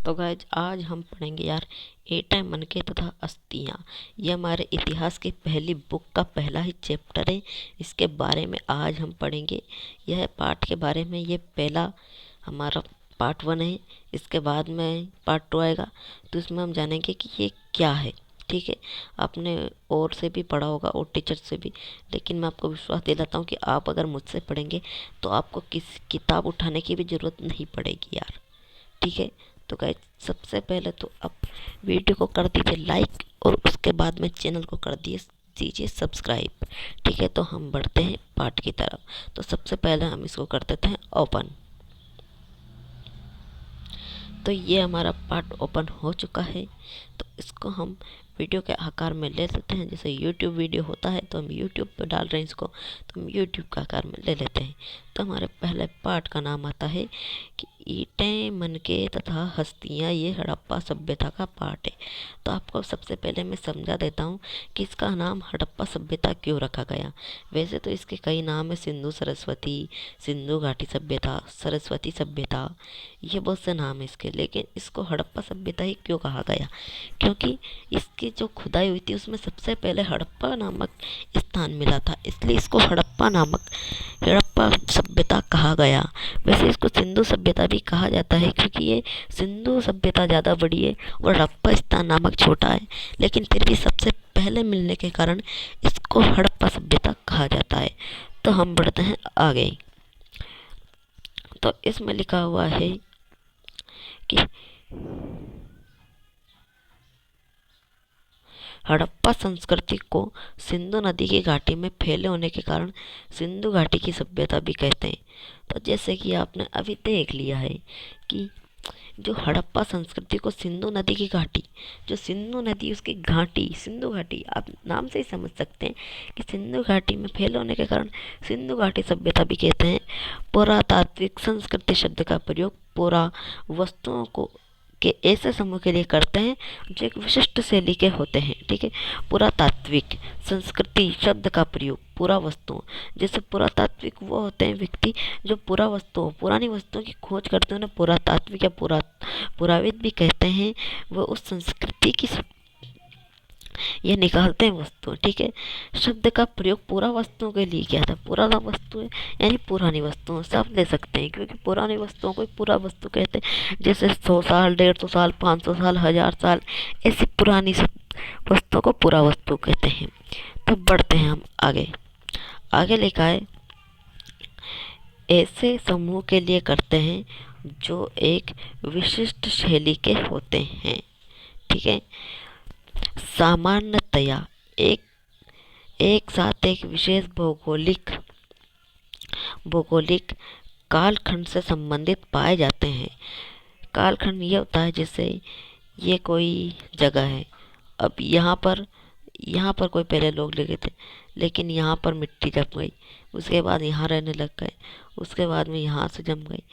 तो गाइज आज हम पढ़ेंगे यार एटा मनके तथा अस्थियाँ। ये हमारे इतिहास की पहली बुक का पहला ही चैप्टर है। इसके बारे में आज हम पढ़ेंगे। यह पार्ट के बारे में ये पहला हमारा पार्ट 1 है। इसके बाद में पार्ट 2 आएगा, तो इसमें हम जानेंगे कि ये क्या है। ठीक है, आपने और से भी पढ़ा होगा और टीचर से भी, लेकिन मैं आपको विश्वास दिलाता हूँ कि आप अगर मुझसे पढ़ेंगे तो आपको किस किताब उठाने की भी ज़रूरत नहीं पड़ेगी यार। ठीक है, तो गाइस सबसे पहले तो आप वीडियो को कर दीजिए लाइक और उसके बाद में चैनल को कर दीजिए सब्सक्राइब। ठीक है, तो हम बढ़ते हैं पार्ट की तरफ। तो सबसे पहले हम इसको कर देते हैं ओपन। तो ये हमारा पार्ट ओपन हो चुका है। तो इसको हम वीडियो के आकार में ले लेते हैं। जैसे यूट्यूब वीडियो होता है तो हम यूट्यूब पे डाल रहे हैं इसको, तो हम यूट्यूब का आकार में ले लेते हैं। तो हमारे पहले पार्ट का नाम आता है कि ईंटें मनके तथा हस्तियाँ, ये हड़प्पा सभ्यता का पार्ट है। तो आपको सबसे पहले मैं समझा देता हूँ कि इसका नाम हड़प्पा सभ्यता क्यों रखा गया। वैसे तो इसके कई नाम है, सिंधु सरस्वती, सिंधु घाटी सभ्यता, सरस्वती सभ्यता, ये बहुत से नाम है इसके। लेकिन इसको हड़प्पा सभ्यता ही क्यों कहा गया, क्योंकि इसकी जो खुदाई हुई थी उसमें सबसे पहले हड़प्पा नामक स्थान मिला था, इसलिए इसको हड़प्पा सभ्यता कहा गया। वैसे इसको सिंधु सभ्यता भी कहा जाता है, क्योंकि ये सिंधु सभ्यता ज़्यादा बड़ी है और हड़प्पा स्थान नामक छोटा है, लेकिन फिर भी सबसे पहले मिलने के कारण इसको हड़प्पा सभ्यता कहा जाता है। तो हम बढ़ते हैं आगे। तो इसमें लिखा हुआ है कि हड़प्पा संस्कृति को सिंधु नदी की घाटी में फैले होने के कारण सिंधु घाटी की सभ्यता भी कहते हैं। तो जैसे कि आपने अभी देख लिया है कि जो हड़प्पा संस्कृति को सिंधु नदी की घाटी, जो सिंधु नदी उसकी घाटी, सिंधु घाटी आप नाम से ही समझ सकते हैं कि सिंधु घाटी में फैले होने के कारण सिंधु घाटी सभ्यता भी कहते हैं। पुरातात्विक संस्कृति शब्द का प्रयोग पुरा वस्तुओं को के ऐसे समूह के लिए करते हैं जो एक विशिष्ट शैली के होते हैं। ठीक है, पुरातात्विक संस्कृति शब्द का प्रयोग पुरा वस्तुओं, जैसे पुरातात्विक वो होते हैं व्यक्ति जो पुरानी वस्तुओं की खोज करते हैं, उन्हें पुरातात्विक या पुराविद भी कहते हैं। वो उस संस्कृति की ये निकालते हैं वस्तु। ठीक है, शब्द का प्रयोग पूरा वस्तुओं के लिए किया था। पुराना वस्तु है यानी पुरानी वस्तुओं से आप ले सकते हैं, क्योंकि पुरानी वस्तुओं को पूरा वस्तु कहते हैं। जैसे 100 साल, 150 साल, 500 साल, 1000 साल, ऐसी पुरानी सब वस्तुओं को पूरा वस्तु कहते हैं। तो बढ़ते हैं हम आगे। आगे लिखा है ऐसे समूह के लिए करते हैं जो एक विशिष्ट शैली के होते हैं। ठीक है, सामान्यतया एक एक साथ एक विशेष भौगोलिक कालखंड से संबंधित पाए जाते हैं। कालखंड ये होता है जैसे ये कोई जगह है, अब यहाँ पर कोई पहले लोग लगे थे, लेकिन यहाँ पर मिट्टी जम गई, उसके बाद यहाँ रहने लग गए, उसके बाद में यहाँ से जम गई।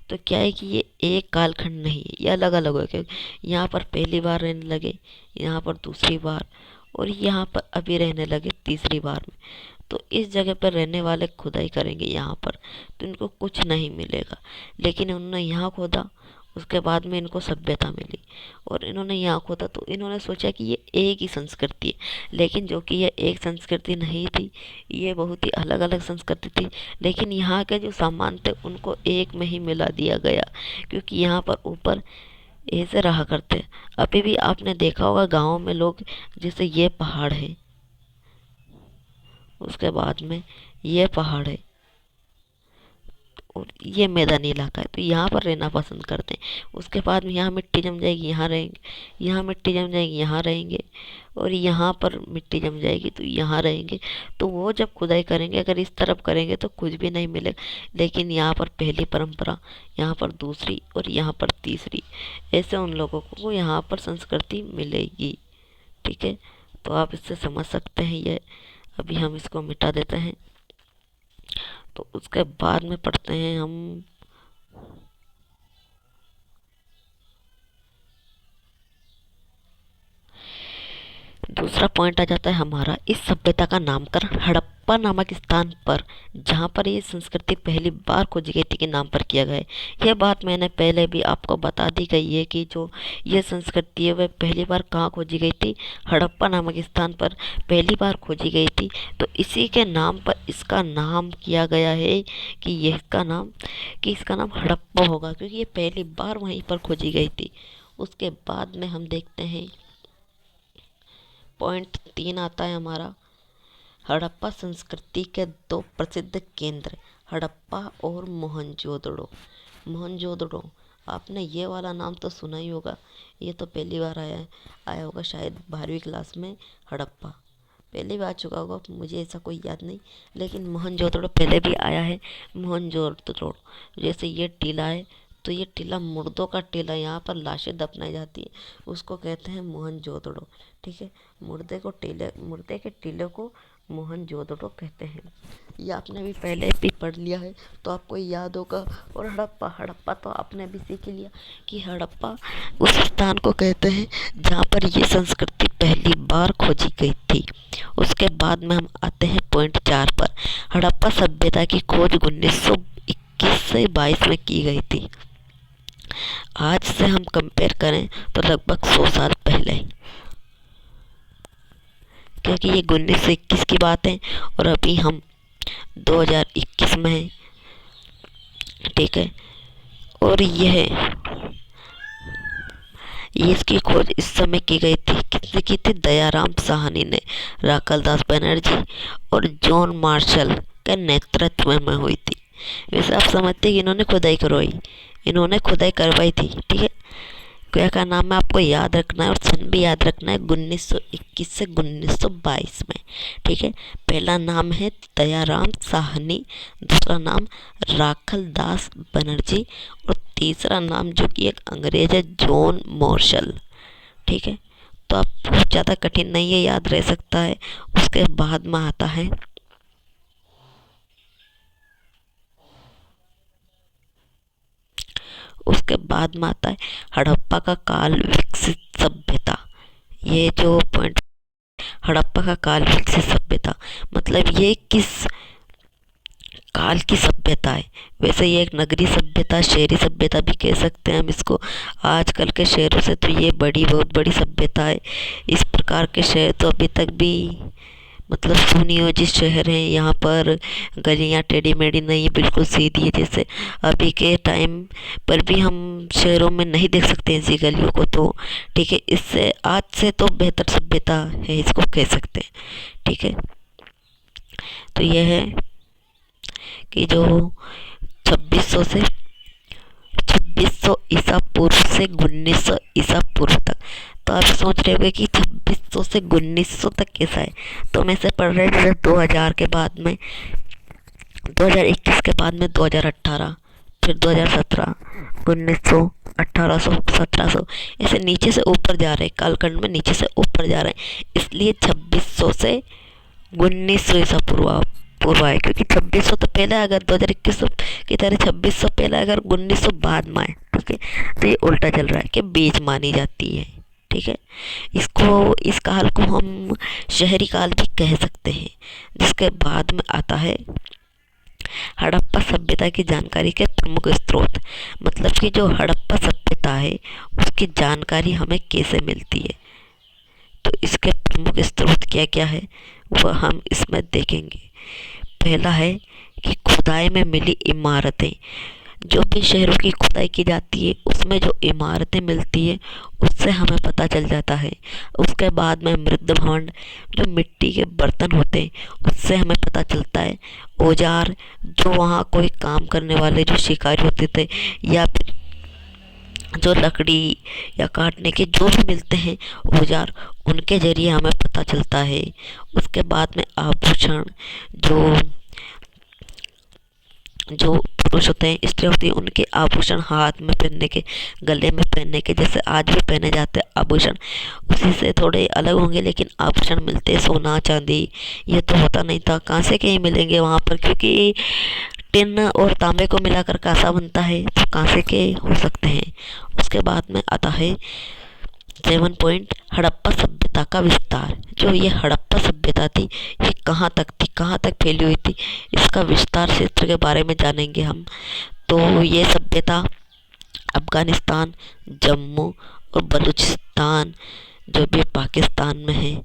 तो क्या है कि ये एक कालखंड नहीं है, ये अलग अलग हो गए। यहाँ पर पहली बार रहने लगे, यहाँ पर दूसरी बार, और यहाँ पर अभी रहने लगे तीसरी बार में। तो इस जगह पर रहने वाले खुदाई करेंगे यहाँ पर, तो इनको कुछ नहीं मिलेगा। लेकिन उन्होंने यहाँ खोदा, उसके बाद में इनको सभ्यता मिली, और इन्होंने यहाँ खोदा तो इन्होंने सोचा कि ये एक ही संस्कृति है, लेकिन जो कि ये एक संस्कृति नहीं थी, ये बहुत ही अलग अलग संस्कृति थी। लेकिन यहाँ के जो सामान थे उनको एक में ही मिला दिया गया, क्योंकि यहाँ पर ऊपर ऐसे रहा करते। अभी भी आपने देखा होगा गाँव में लोग, जैसे ये पहाड़ है, उसके बाद में ये पहाड़ है और ये मैदानी इलाका है, तो यहाँ पर रहना पसंद करते हैं। उसके बाद में यहाँ मिट्टी जम जाएगी, यहाँ रहेंगे, यहाँ मिट्टी जम जाएगी, यहाँ रहेंगे, और यहाँ पर मिट्टी जम जाएगी तो यहाँ रहेंगे। तो वो जब खुदाई करेंगे, अगर इस तरफ करेंगे तो कुछ भी नहीं मिलेगा, लेकिन यहाँ पर पहली परंपरा, यहाँ पर दूसरी और यहाँ पर तीसरी, ऐसे उन लोगों को यहाँ पर संस्कृति मिलेगी। ठीक है, तो आप इससे समझ सकते हैं ये। अभी हम इसको मिटा देते हैं। तो उसके बाद में पढ़ते हैं हम दूसरा पॉइंट आ जाता है हमारा, इस सभ्यता का नामकरण हड़प्पा नामक स्थान पर जहाँ पर ये संस्कृति पहली बार खोजी गई थी के नाम पर किया गया है। यह बात मैंने पहले भी आपको बता दी गई है कि जो ये संस्कृति है वह पहली बार कहाँ खोजी गई थी, हड़प्पा नामक स्थान पर पहली बार खोजी गई थी। तो इसी के नाम पर इसका नाम किया गया है कि इसका नाम हड़प्पा होगा, क्योंकि ये पहली बार वहीं पर खोजी गई थी। उसके बाद में हम देखते हैं पॉइंट 3 आता है हमारा, हड़प्पा संस्कृति के दो प्रसिद्ध केंद्र, हड़प्पा और मोहनजोदड़ो। मोहनजोदड़ो, आपने ये वाला नाम तो सुना ही होगा, ये तो पहली बार आया होगा शायद 12वीं क्लास में। हड़प्पा पहले भी आ चुका होगा, मुझे ऐसा कोई याद नहीं, लेकिन मोहनजोदड़ो पहले भी आया है। मोहनजोदड़ो जैसे ये टीला है, तो ये टीला मुर्दों का टीला, यहाँ पर लाशें दफनाई जाती है, उसको कहते हैं मोहनजोदड़ो। ठीक है, मुर्दे के टीले को मोहनजोदड़ो कहते हैं। ये आपने भी पहले भी पढ़ लिया है तो आपको याद होगा। और हड़प्पा तो आपने भी सीख लिया कि हड़प्पा उस स्थान को कहते हैं जहाँ पर ये संस्कृति पहली बार खोजी गई थी। उसके बाद में हम आते हैं पॉइंट 4 पर, हड़प्पा सभ्यता की खोज 1921 से 22 में की गई थी। आज से हम कंपेयर करें तो लगभग 100 साल पहले, क्योंकि ये 1921 की बात है और अभी हम 2021 में हैं। ठीक है, और इसकी खोज इस समय की गई थी, किसने की थी? दयाराम साहनी ने, राखलदास बनर्जी और जॉन मार्शल के नेतृत्व में हुई थी। वैसे आप समझते हैं कि इन्होंने खुदाई करवाई थी। ठीक है, क्या का नाम है आपको याद रखना है और सन भी याद रखना है, 1921 से 1922 में। ठीक है, पहला नाम है दयाराम साहनी, दूसरा नाम राखलदास बनर्जी और तीसरा नाम जो कि एक अंग्रेज है, जॉन मार्शल। ठीक है, तो आप बहुत ज़्यादा कठिन नहीं है, याद रह सकता है। उसके बाद में आता है हड़प्पा का काल विकसित सभ्यता। ये जो पॉइंट, हड़प्पा का काल विकसित सभ्यता मतलब ये किस काल की सभ्यता है? वैसे ये एक नगरीय सभ्यता, शहरी सभ्यता भी कह सकते हैं हम इसको। आजकल के शहरों से तो ये बहुत बड़ी सभ्यता है। इस प्रकार के शहर तो अभी तक भी मतलब सुनियोजित शहर हैं। यहाँ पर गलियाँ टेढ़ी मेढ़ी नहीं है, बिल्कुल सीधी है, जैसे अभी के टाइम पर भी हम शहरों में नहीं देख सकते ऐसी गलियों को। तो ठीक है, इससे आज से तो बेहतर सभ्यता है, इसको कह सकते हैं। ठीक है, तो यह है कि जो 2600 ईसा पूर्व से 1900 ईसा पूर्व तक, तो आप सोच रहे होंगे कि 2600 से 1900 तक कैसा है। तो मैं से पढ़ रहे जैसे 2000 के बाद में 2021 के बाद में 2018, फिर 2017, 1900, 1800, 1700, ऐसे नीचे से ऊपर जा रहे हैं, कालखंड में नीचे से ऊपर जा रहे हैं। इसलिए 2600 से 1900 ईसा पूर्व है, क्योंकि 2600 तो पहले, अगर 2021 की तरह 2600 पहले, अगर 1900 बाद में आए। ठीक है, तो ये उल्टा चल रहा है कि बीच मानी जाती है। ठीक है, इस काल को हम शहरी काल भी कह सकते हैं। जिसके बाद में आता है हड़प्पा सभ्यता की जानकारी के प्रमुख स्रोत, मतलब कि जो हड़प्पा सभ्यता है उसकी जानकारी हमें कैसे मिलती है। तो इसके प्रमुख स्रोत क्या क्या है वह हम इसमें देखेंगे। पहला है कि खुदाई में मिली इमारतें। जो भी शहरों की खुदाई की जाती है उसमें जो इमारतें मिलती है उससे हमें पता चल जाता है। उसके बाद में मृदभांड, जो मिट्टी के बर्तन होते हैं उससे हमें पता चलता है। औजार, जो वहाँ कोई काम करने वाले जो शिकारी होते थे, या फिर जो लकड़ी या काटने के जो भी मिलते हैं औजार, उनके जरिए हमें पता चलता है। उसके बाद में आभूषण, जो पुरुष होते हैं, स्त्री होती है, उनके आभूषण हाथ में पहनने के, गले में पहनने के, जैसे आज भी पहने जाते हैं आभूषण, उसी से थोड़े अलग होंगे लेकिन आभूषण मिलते हैं। सोना चांदी ये तो होता नहीं था, कांसे के ही मिलेंगे वहाँ पर, क्योंकि टिन और तांबे को मिलाकर कांसा बनता है, तो कांसे के हो सकते हैं। उसके बाद में आता है 7 पॉइंट हड़प्पा सभ्यता का विस्तार। जो ये हड़प्पा सभ्यता थी ये कहाँ तक थी, कहाँ तक फैली हुई थी, इसका विस्तार क्षेत्र के बारे में जानेंगे हम। तो ये सभ्यता अफगानिस्तान, जम्मू और बलूचिस्तान जो भी पाकिस्तान में है,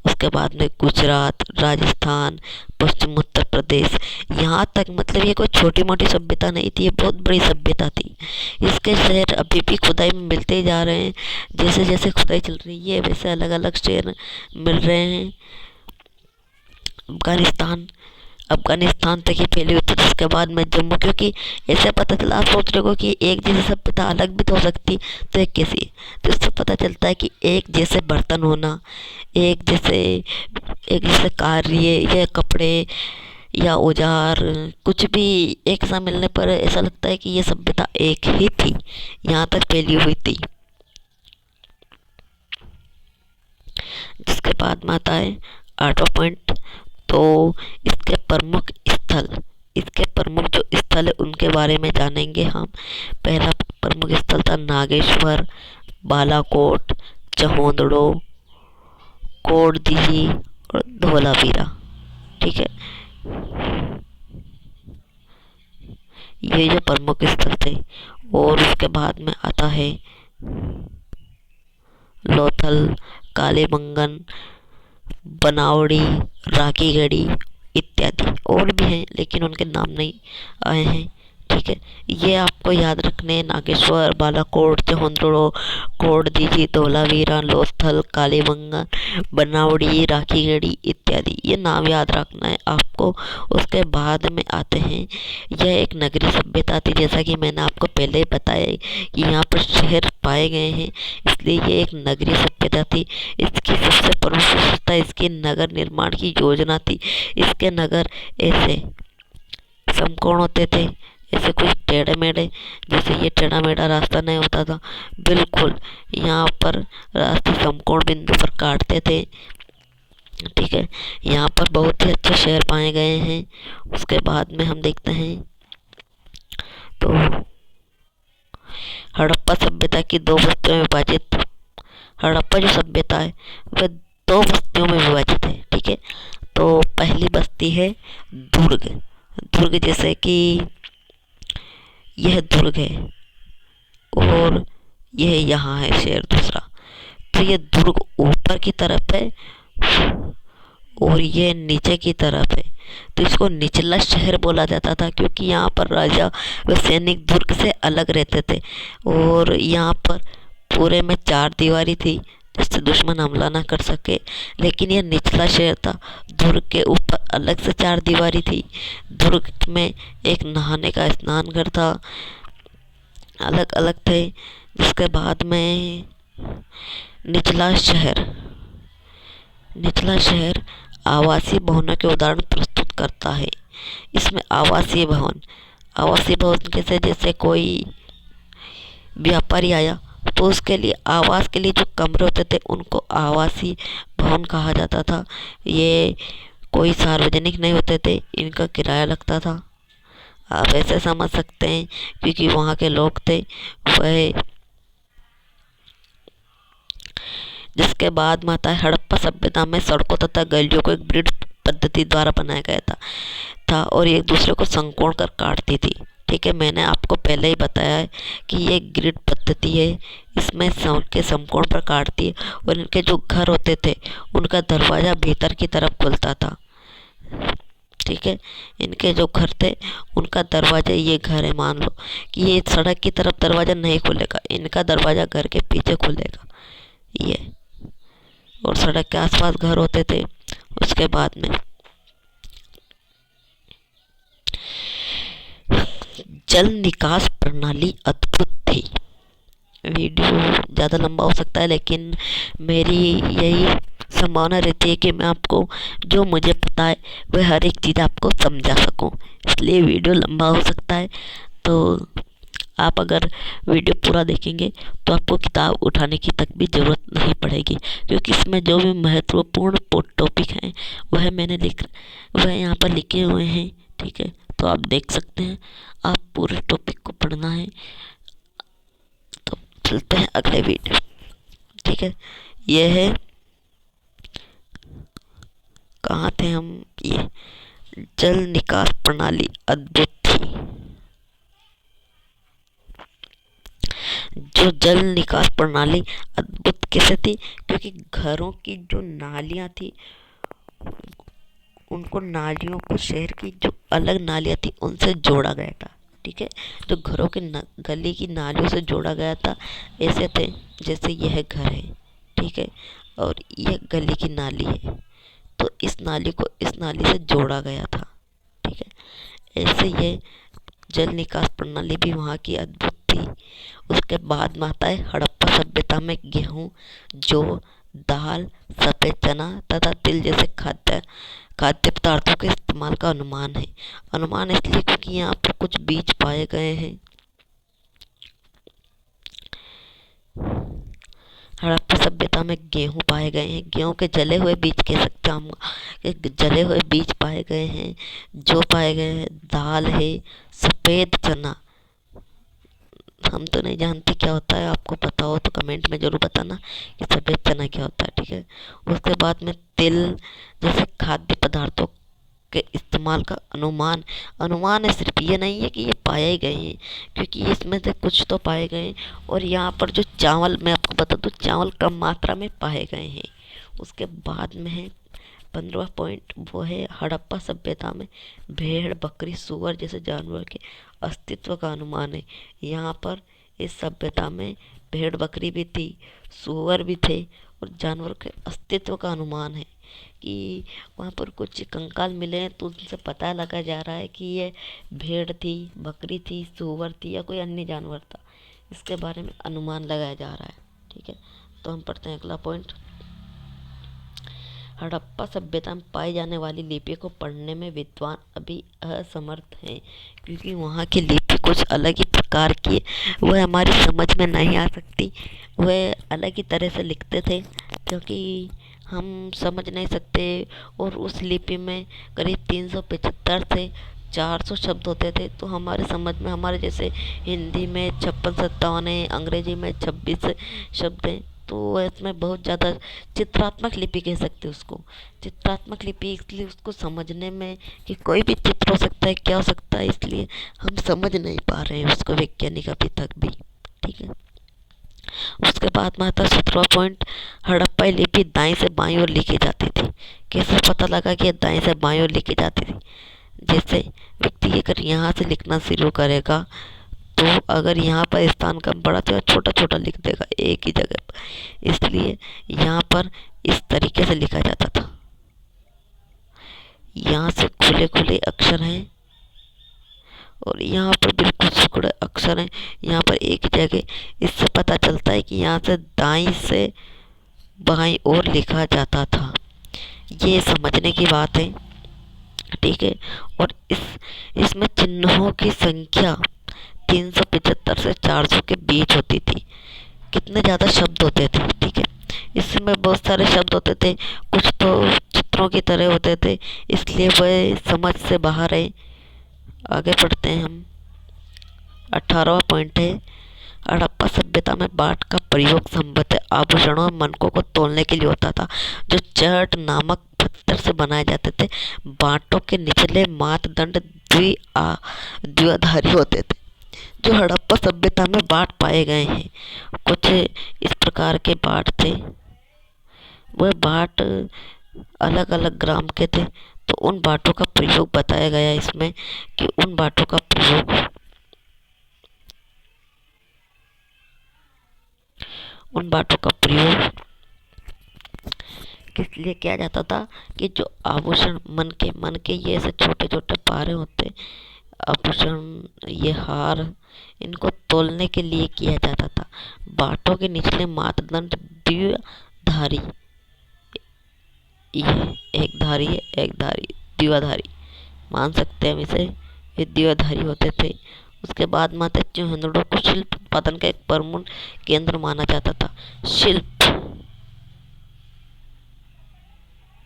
उसके बाद में गुजरात, राजस्थान, पश्चिम उत्तर प्रदेश, यहाँ तक, मतलब ये कोई छोटी मोटी सभ्यता नहीं थी, ये बहुत बड़ी सभ्यता थी। इसके शहर अभी भी खुदाई में मिलते ही जा रहे हैं। जैसे जैसे खुदाई चल रही है वैसे अलग अलग शहर मिल रहे हैं। अफगानिस्तान अफगानिस्तान तक ही फैली हुई थी, जिसके बाद में जम्मू, क्योंकि ऐसे पता चला, आप सोच रहे हो कि एक जैसी सभ्यता अलग भी तो हो सकती, तो एक कैसी, तो इससे पता चलता है कि एक जैसे बर्तन होना, एक जैसे कार्य या कपड़े या औजार, कुछ भी एक सा मिलने पर ऐसा लगता है कि ये सभ्यता एक ही थी, यहाँ तक फैली हुई थी। जिसके बाद में आता है 8वां पॉइंट। तो इसके प्रमुख जो स्थल है उनके बारे में जानेंगे हम। पहला प्रमुख स्थल था नागेश्वर, बालाकोट, चहोंदड़ो, कोटदीही और धौलावीरा। ठीक है, ये जो प्रमुख स्थल थे। और उसके बाद में आता है लोथल, कालीबंगन, बनावड़ी, राखीगढ़ी इत्यादि। और भी हैं लेकिन उनके नाम नहीं आए हैं। ठीक है, ये आपको याद रखने हैं। नागेश्वर, बालाकोट, चहोंदड़ो, कोटदीजी, धौलावीरा, लोथल, कालीबंगन, बनावड़ी, राखीगढ़ी इत्यादि, ये नाम याद रखना है आपको। उसके बाद में आते हैं, यह एक नगरीय सभ्यता थी, जैसा कि मैंने आपको पहले ही बताया कि यहाँ पर शहर पाए गए हैं, इसलिए ये एक नगरीय सभ्यता थी। इसकी सबसे प्रमुख विशेषता इसकी नगर निर्माण की योजना थी। इसके नगर ऐसे समकोण होते थे, ऐसे कुछ टेढ़े मेढ़े, जैसे ये टेढ़ा मेढ़ा रास्ता नहीं होता था, बिल्कुल यहाँ पर रास्ते समकोण बिंदु पर काटते थे। ठीक है, यहाँ पर बहुत ही अच्छे शहर पाए गए हैं। उसके बाद में हम देखते हैं तो हड़प्पा सभ्यता की दो बस्तियों में विभाजित। हड़प्पा जो सभ्यता है वह दो बस्तियों में विभाजित है। ठीक है, तो पहली बस्ती है दुर्ग। दुर्ग जैसे कि यह दुर्ग है और यह यहाँ है शहर दूसरा, तो ये दुर्ग ऊपर की तरफ है और ये नीचे की तरफ है, तो इसको निचला शहर बोला जाता था, क्योंकि यहाँ पर राजा व सैनिक दुर्ग से अलग रहते थे। और यहाँ पर पूरे में 4 दीवारी थी जिससे दुश्मन हमला ना कर सके। लेकिन यह निचला शहर था, दुर्ग के ऊपर अलग से 4 दीवारी थी। दुर्ग में एक नहाने का स्नान घर था, अलग अलग थे। जिसके बाद में निचला शहर आवासीय भवनों के उदाहरण प्रस्तुत करता है। इसमें आवासीय भवन कैसे, जैसे कोई व्यापारी आया तो उसके लिए आवास के लिए जो कमरे होते थे उनको आवासीय भवन कहा जाता था। ये कोई सार्वजनिक नहीं होते थे, इनका किराया लगता था। आप ऐसे समझ सकते हैं क्योंकि वहाँ के लोग थे वह। जिसके बाद में आता है हड़प्पा सभ्यता में सड़कों तथा गलियों को एक ग्रिड पद्धति द्वारा बनाया गया था और एक दूसरे को संकोण कर काटती थी। ठीक है, मैंने आपको पहले ही बताया है कि ये ग्रिड पद्धति है, इसमें के समकोण पर काटती है और इनके जो घर होते थे उनका दरवाज़ा भीतर की तरफ खुलता था। ठीक है, इनके जो घर थे उनका दरवाज़ा, ये घर है, मान लो कि ये सड़क की तरफ दरवाज़ा नहीं खुलेगा, इनका दरवाज़ा घर के पीछे खुलेगा ये, और सड़क के आसपास घर होते थे। उसके बाद में जल निकास प्रणाली अद्भुत थी। वीडियो ज़्यादा लंबा हो सकता है लेकिन मेरी यही संभावना रहती है कि मैं आपको जो मुझे पता है वह हर एक चीज़ आपको समझा सकूं, इसलिए वीडियो लंबा हो सकता है। तो आप अगर वीडियो पूरा देखेंगे तो आपको किताब उठाने की तक भी ज़रूरत नहीं पड़ेगी, क्योंकि इसमें जो भी महत्वपूर्ण टॉपिक हैं वह यहाँ पर लिखे हुए हैं। ठीक है, तो आप देख सकते हैं, आप पूरे टॉपिक को पढ़ना है। तो चलते हैं अगले वीडियो। ठीक है। यह है, कहाँ थे हम, ये जल निकास प्रणाली अद्भुत थी। जो जल निकास प्रणाली अद्भुत कैसे थी, क्योंकि घरों की जो नालियां थी, उनको नालियों को शहर की जो अलग नालियां थी उनसे जोड़ा गया था। ठीक है, जो घरों के गली की नालियों से जोड़ा गया था, ऐसे थे जैसे यह घर है। ठीक है, और यह गली की नाली है, तो इस नाली को इस नाली से जोड़ा गया था। ठीक है, ऐसे ये जल निकास प्रणाली भी वहाँ की अद्भुत थी। उसके बाद में आता है हड़प्पा सभ्यता में गेहूँ, जौ, दाल, सफेद चना तथा तिल जैसे खाद्य खाद्य पदार्थों के इस्तेमाल का अनुमान है। अनुमान इसलिए क्योंकि यहाँ पर कुछ बीज पाए गए हैं। हड़प्पा सभ्यता में गेहूं पाए गए हैं, गेहूं के जले हुए बीज कह सकते हैं हम, जले हुए बीज पाए गए हैं, जो पाए गए हैं, दाल है, सफ़ेद चना, हम तो नहीं जानते क्या होता है, आपको पता हो तो कमेंट में ज़रूर बताना कि सफ़ेद चना क्या होता है। ठीक है, उसके बाद में तिल जैसे खाद्य पदार्थों के इस्तेमाल का अनुमान। अनुमान है, सिर्फ ये नहीं है कि ये पाए गए हैं, क्योंकि इसमें से कुछ तो पाए गए हैं। और यहाँ पर जो चावल, मैं आपको बता दूँ, चावल कम मात्रा में पाए गए हैं। उसके बाद में है 15वां पॉइंट, वो है हड़प्पा सभ्यता में भेड़, बकरी, सूअर जैसे जानवर के अस्तित्व का अनुमान है। यहाँ पर इस सभ्यता में भेड़ बकरी भी थी, सूअर भी थे, और जानवर के अस्तित्व का अनुमान है कि वहाँ पर कुछ कंकाल मिले हैं, तो उनसे पता लगा जा रहा है कि ये भेड़ थी, बकरी थी, सूअर थी या कोई अन्य जानवर था। इसके बारे में अनुमान लगाया जा रहा है। ठीक है, तो हम पढ़ते हैं अगला पॉइंट। हड़प्पा सभ्यता में पाई जाने वाली लिपि को पढ़ने में विद्वान अभी असमर्थ हैं, क्योंकि वहाँ की लिपि कुछ अलग ही प्रकार की है, वह हमारी समझ में नहीं आ सकती। वह अलग ही तरह से लिखते थे, क्योंकि हम समझ नहीं सकते। और उस लिपि में करीब 375 से 400 शब्द होते थे, तो हमारे समझ में, हमारे जैसे हिंदी में 56-57 है, अंग्रेजी में 26 शब्द हैं, तो इसमें बहुत ज़्यादा चित्रात्मक लिपि कह सकते हैं उसको। चित्रात्मक लिपि इसलिए उसको समझने में कि कोई भी चित्र हो सकता है, क्या हो सकता है, इसलिए हम समझ नहीं पा रहे हैं उसको, वैज्ञानिक अभी तक भी। ठीक है, उसके बाद में आता है 17वां पॉइंट, हड़प्पा लिपि दाएं से बाएं ओर लिखी जाती थी। कैसे पता लगा कि दाएं से बाएं ओर लिखी जाती थी? जैसे व्यक्ति अगर यहाँ से लिखना शुरू करेगा, तो अगर यहाँ पर स्थान कम पड़ा तो छोटा छोटा लिख देगा एक ही जगह पर, इसलिए यहाँ पर इस तरीके से लिखा जाता था। यहाँ से खुले खुले अक्षर हैं और यहाँ पर बिल्कुल सिकुड़े अक्षर हैं, यहाँ पर एक ही जगह। इससे पता चलता है कि यहाँ से दाईं से बाईं ओर लिखा जाता था। ये समझने की बात है। ठीक है, और इसमें चिन्हों की संख्या 375 से 400 के बीच होती थी। कितने ज़्यादा शब्द होते थे। ठीक है, इसमें बहुत सारे शब्द होते थे, कुछ तो चित्रों की तरह होते थे, इसलिए वह समझ से बाहर है। आगे पढ़ते हैं हम। 18वां पॉइंट है, हड़प्पा सभ्यता में बाट का प्रयोग संभवतः आभूषणों और मनकों को तोलने के लिए होता था, जो चट नामक पत्थर से बनाए जाते थे। बाटों के निचले मापदंड द्विआधारी होते थे। जो हड़प्पा सभ्यता में बाट पाए गए हैं, कुछ इस प्रकार के बाट थे। वह बाट अलग अलग ग्राम के थे, तो उन बाटों का प्रयोग बताया गया इसमें कि उन बाटों का प्रयोग किस लिए किया जाता था कि जो आभूषण मन के ये ऐसे छोटे छोटे पारे होते, आभूषण, ये हार, इनको तोलने के लिए किया जाता था। बाटों के निचले मापदंड द्विधारी, ये एक धारी है, एक धारी, द्विधारी मान सकते हैं हम इसे, ये द्विधारी होते थे। उसके बाद माता चूहनड़ों को शिल्प उत्पादन का एक प्रमुख केंद्र माना जाता था। शिल्प,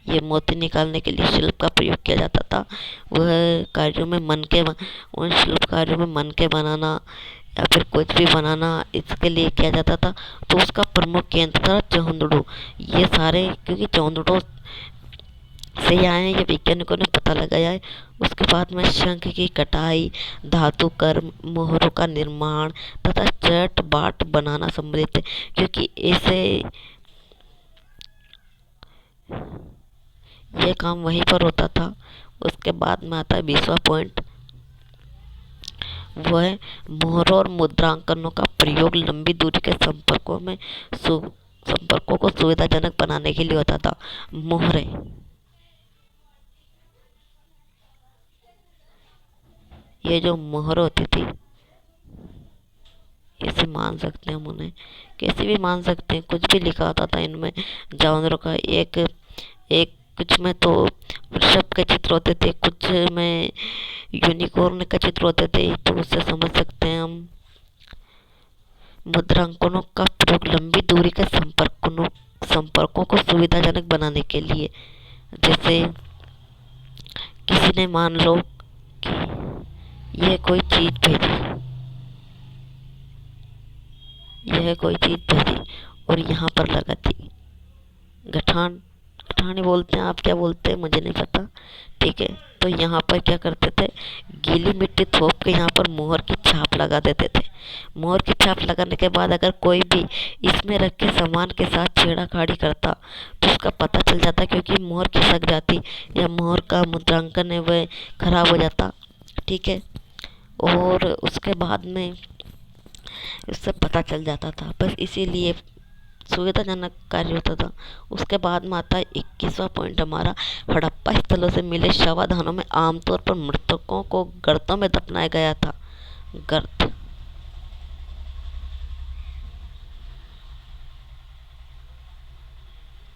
ये मोती निकालने के लिए शिल्प का प्रयोग किया जाता था। वह कार्यों में उन शिल्प कार्यों में मनके बनाना, या फिर कुछ भी बनाना इसके लिए किया जाता था। तो उसका प्रमुख केंद्र था चंद्रडो। ये सारे क्योंकि चंद्रडो से ही आए हैं, ये वैज्ञानिकों ने पता लगाया है। उसके बाद में शंख की कटाई, धातु कर्म, मोहरों का निर्माण तथा चट बाट बनाना सम्मिलित है, क्योंकि ऐसे ये काम वहीं पर होता था। उसके बाद में आता है 20वां पॉइंट, वो है मोहरों और मुद्रांकनों का प्रयोग लंबी दूरी के संपर्कों को सुविधाजनक बनाने के लिए होता था। मोहरें, ये जो मोहर होती थी, इसे मान सकते हैं हम उन्हें, कैसे भी मान सकते हैं, कुछ भी लिखा होता था इनमें जानवरों का। एक एक कुछ में तो वृषभ के चित्र होते थे, कुछ में यूनिकॉर्न के चित्र होते थे, तो उससे समझ सकते हैं हम। मुद्रांकनों का प्रयोग लंबी दूरी के संपर्कों को सुविधाजनक बनाने के लिए, जैसे किसी ने मान लो कि यह कोई चीज भेजी, यह कोई चीज भेजी और यहाँ पर लगा थी गठान, गठानी बोलते हैं, आप क्या बोलते हैं मुझे नहीं पता, ठीक है। तो यहाँ पर क्या करते थे, गीली मिट्टी थोप के यहाँ पर मोहर की छाप लगा देते थे। मोहर की छाप लगाने के बाद अगर कोई भी इसमें रखे सामान के साथ छेड़ाखाड़ी करता तो उसका पता चल जाता, क्योंकि मोहर खिसक जाती या मोहर का मुद्रांकन है वह खराब हो जाता, ठीक है। और उसके बाद में इससे पता चल जाता था, बस इसीलिए सुविधाजनक कार्य होता था। उसके बाद में आता है 21वां पॉइंट हमारा, हड़प्पा स्थलों से मिले शवाधानों में आमतौर पर मृतकों को गर्तों में दफनाया गया था। गर्त,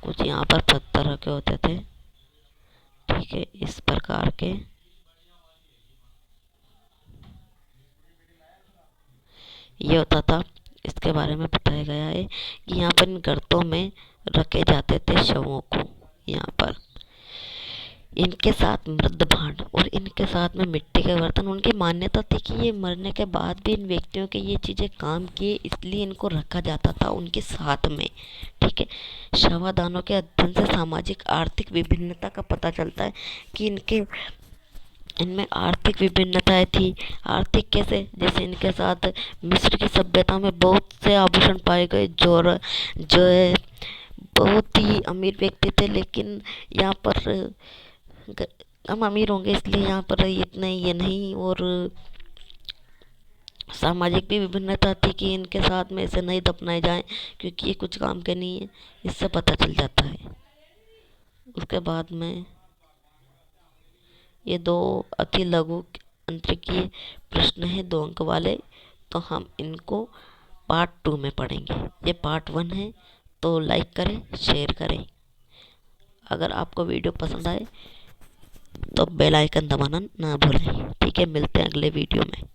कुछ यहाँ पर पत्थर रखे होते थे, ठीक है, इस प्रकार के। ये होता था, इसके बारे में बताया गया है कि यहाँ पर इन गर्तों में रखे जाते थे शवों को। यहाँ पर इनके साथ मृद भांड और इनके साथ में मिट्टी के बर्तन। उनकी मान्यता थी कि ये मरने के बाद भी इन व्यक्तियों के ये चीज़ें काम किए, इसलिए इनको रखा जाता था उनके साथ में, ठीक है। शवादानों के अध्ययन से सामाजिक आर्थिक विभिन्नता का पता चलता है कि इनमें आर्थिक विभिन्नताएं थी। आर्थिक कैसे, जैसे इनके साथ मिस्र की सभ्यता में बहुत से आभूषण पाए गए, जो है बहुत ही अमीर व्यक्ति थे, लेकिन यहाँ पर हम अमीर होंगे इसलिए यहाँ पर इतने ये नहीं। और सामाजिक भी विभिन्नता थी कि इनके साथ में ऐसे नहीं दफनाए जाएं, क्योंकि ये कुछ काम के नहीं है, इससे पता चल जाता है। उसके बाद में ये दो अति लघु अंतरिक्षीय प्रश्न है, 2 अंक वाले, तो हम इनको पार्ट 2 में पढ़ेंगे। ये पार्ट 1 है, तो लाइक करें, शेयर करें। अगर आपको वीडियो पसंद आए तो बेल आइकन दबाना ना भूलें, ठीक है। मिलते हैं अगले वीडियो में।